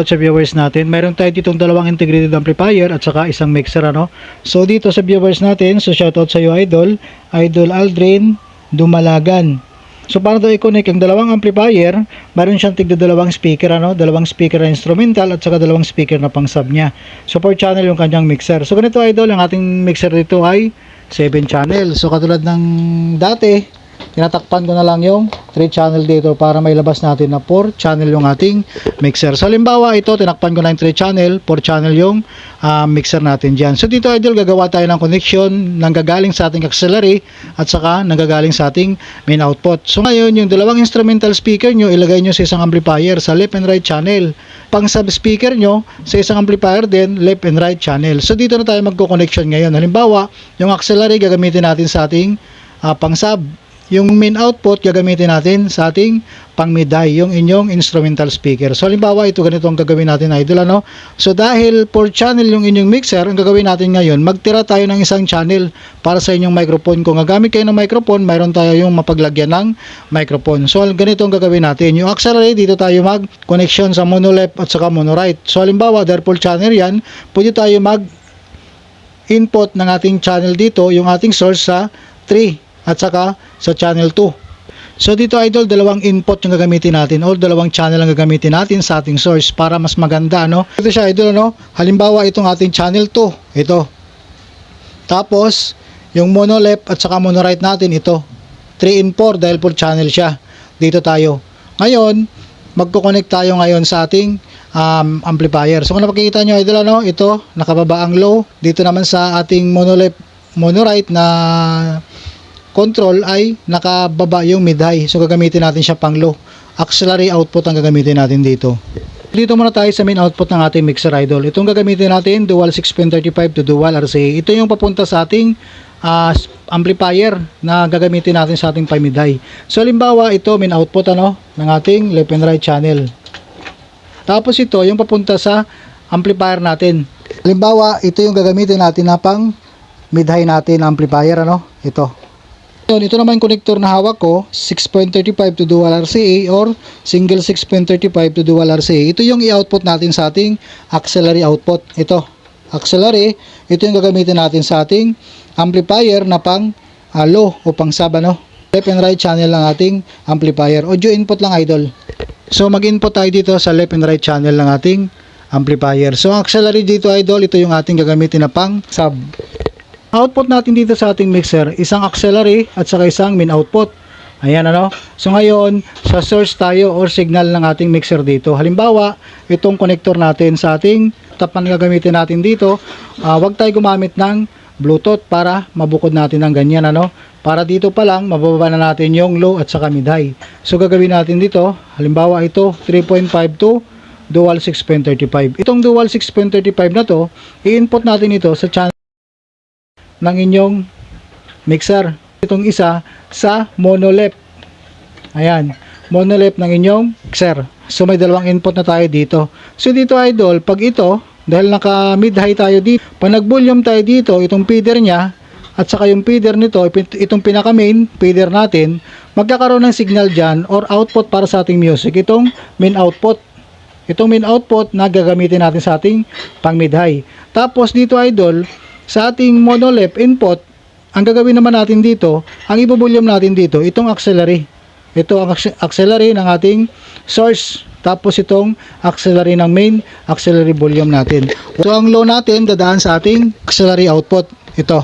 Sa viewers natin, mayroon tayo ditong dalawang integrated amplifier at saka isang mixer, ano. So dito sa viewers natin, so shoutout sa iyo Idol Aldrin Dumalagan. So para daw i-connect ang dalawang amplifier, mayroon siyang tigda dalawang speaker, ano, dalawang speaker na instrumental at saka dalawang speaker na pang sub niya. So 4 channel yung kanyang mixer. So ganito Idol, ang ating mixer dito ay 7 channel. So katulad ng dati, tinatakpan ko na lang yung 3 channel dito para may labas natin na 4 channel yung ating mixer. So halimbawa ito, tinakpan ko na yung 3 channel, 4 channel yung mixer natin dyan. So dito Idol, gagawa tayo ng connection nang gagaling sa ating auxiliary at saka nanggagaling sa ating main output. So ngayon, yung dalawang instrumental speaker nyo, ilagay nyo sa isang amplifier sa left and right channel. Pang sub speaker nyo, sa isang amplifier din, left and right channel. So dito na tayo magko-connection ngayon. Halimbawa, yung auxiliary gagamitin natin sa ating pang sub. Yung main output gagamitin natin sa ating pang mid high, yung inyong instrumental speaker. So halimbawa ito, ganito ang gagawin natin Idol, ano. So dahil 4 channel yung inyong mixer, ang gagawin natin ngayon, magtira tayo ng isang channel para sa inyong microphone. Kung gagamit kayo ng microphone, mayroon tayo yung mapaglagyan ng microphone. So ganito ang gagawin natin. Yung auxiliary, dito tayo mag connection sa mono left at saka mono right. So halimbawa, dahil 4 channel yan, pwede tayo mag input ng ating channel dito, yung ating source sa 3 at saka sa channel 2. So dito Idol, dalawang input yung gagamitin natin o dalawang channel ang gagamitin natin sa ating source para mas maganda, no. Ito siya Idol, no. Halimbawa itong ating channel 2, ito. Tapos yung mono left at saka mono right natin, ito. 3 in 4 dahil 4 channel siya. Dito tayo. Ngayon, magko-connect tayo ngayon sa ating amplifier. So kung nakikita nyo Idol, ano, ito nakababa ang low. Dito naman sa ating mono left, mono right na control ay nakababa yung mid high. So gagamitin natin siya pang low. Auxiliary output ang gagamitin natin dito. Dito muna tayo sa main output ng ating mixer Idol. Itong gagamitin natin, dual 6.35 to dual RCA. Ito yung papunta sa ating amplifier na gagamitin natin sa ating pang mid high. So halimbawa ito main output, ano, ng ating left and right channel. Tapos ito yung papunta sa amplifier natin. Halimbawa ito yung gagamitin natin na pang mid high natin amplifier, ano, ito. Ito naman yung connector na hawak ko, 6.35 to dual RCA or single 6.35 to dual RCA. Ito yung i-output natin sa ating auxiliary output. Ito, auxiliary, ito yung gagamitin natin sa ating amplifier na pang low o pang sub, ano. Left and right channel ng ating amplifier. Audio input lang Idol. So mag-input tayo dito sa left and right channel ng ating amplifier. So auxiliary dito Idol, ito yung ating gagamitin na pang sub. Output natin dito sa ating mixer, isang auxiliary at saka isang main output. Ayan, ano. So ngayon, sa source tayo or signal ng ating mixer dito. Halimbawa, itong connector natin sa ating tapan na gagamitin natin dito, wag tayo gumamit ng Bluetooth para mabukod natin ng ganyan, ano. Para dito pa lang, mababa na natin yung low at saka mid high. So gagawin natin dito, halimbawa ito, 3.5 to dual 6.35. Itong dual 6.35 na to, i-input natin ito sa channel ng inyong mixer. Itong isa sa mono left. Ayan, mono left ng inyong mixer. So may dalawang input na tayo dito. So dito Idol, pag ito, dahil naka mid high tayo dito, pag nag volume tayo dito, itong feeder niya at saka yung feeder nito, itong pinaka main feeder natin, magkakaroon ng signal dyan or output para sa ating music. Itong main output. Itong main output na gagamitin natin sa ating pang mid high. Tapos dito Idol, sa ating mono left input, ang gagawin naman natin dito, ang ibo-volume natin dito, itong auxiliary. Ito ang auxiliary ng ating source. Tapos itong auxiliary ng main, auxiliary volume natin. So ang low natin dadaan sa ating auxiliary output. Ito.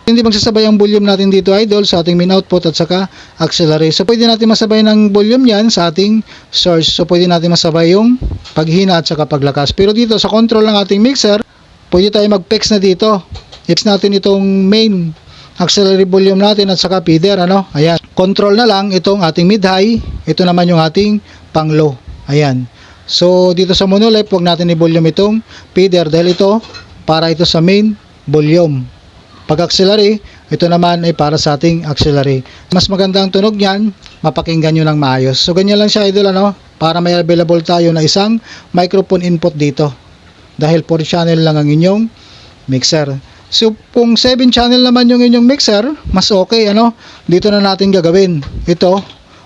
Hindi magsasabay ang volume natin dito Idol sa ating main output at saka auxiliary. So pwede natin masabay ng volume yan sa ating source. So pwede natin masabay yung paghina at saka paglakas. Pero dito sa control ng ating mixer, pwede tayo mag-fix na dito. I-fix natin itong main auxiliary volume natin at saka feeder, ano. Ayan. Control na lang itong ating mid-high. Ito naman yung ating pang-low. Ayan. So, dito sa mono left, huwag natin i-volume itong feeder dahil ito para ito sa main volume. Pag auxiliary, ito naman ay para sa ating auxiliary. Mas maganda ang tunog niyan, mapakinggan nyo ng maayos. So, ganyan lang siya Idol, ano. Para may available tayo na isang microphone input dito. Dahil 4 channel lang ang inyong mixer. So kung 7 channel naman yung inyong mixer, mas okay, ano. Dito na natin gagawin. Ito,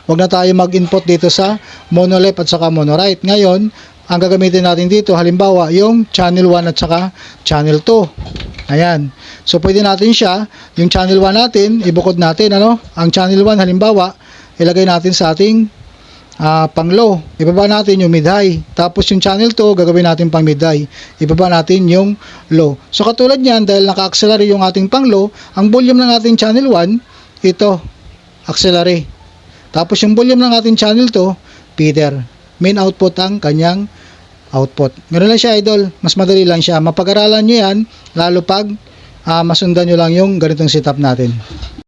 wag na tayo mag-input dito sa mono left at saka mono right. Ngayon, ang gagamitin natin dito, halimbawa, yung channel 1 at saka channel 2. Ayan. So, pwede natin siya, yung channel 1 natin, ibukod natin, ano? Ang channel 1, halimbawa, ilagay natin sa ating pang low. Ibaba natin yung mid high. Tapos yung channel 2, gagawin natin pang mid high. Ibaba natin yung low. So, katulad niyan, dahil naka-auxiliary yung ating pang low, ang volume ng ating channel 1, ito, auxiliary. Tapos yung volume ng ating channel 2, feeder. Main output ang kanyang output. Ganun lang siya, idol. Mas madali lang siya. Mapag-aralan nyo yan, lalo pag masundan nyo lang yung ganitong setup natin.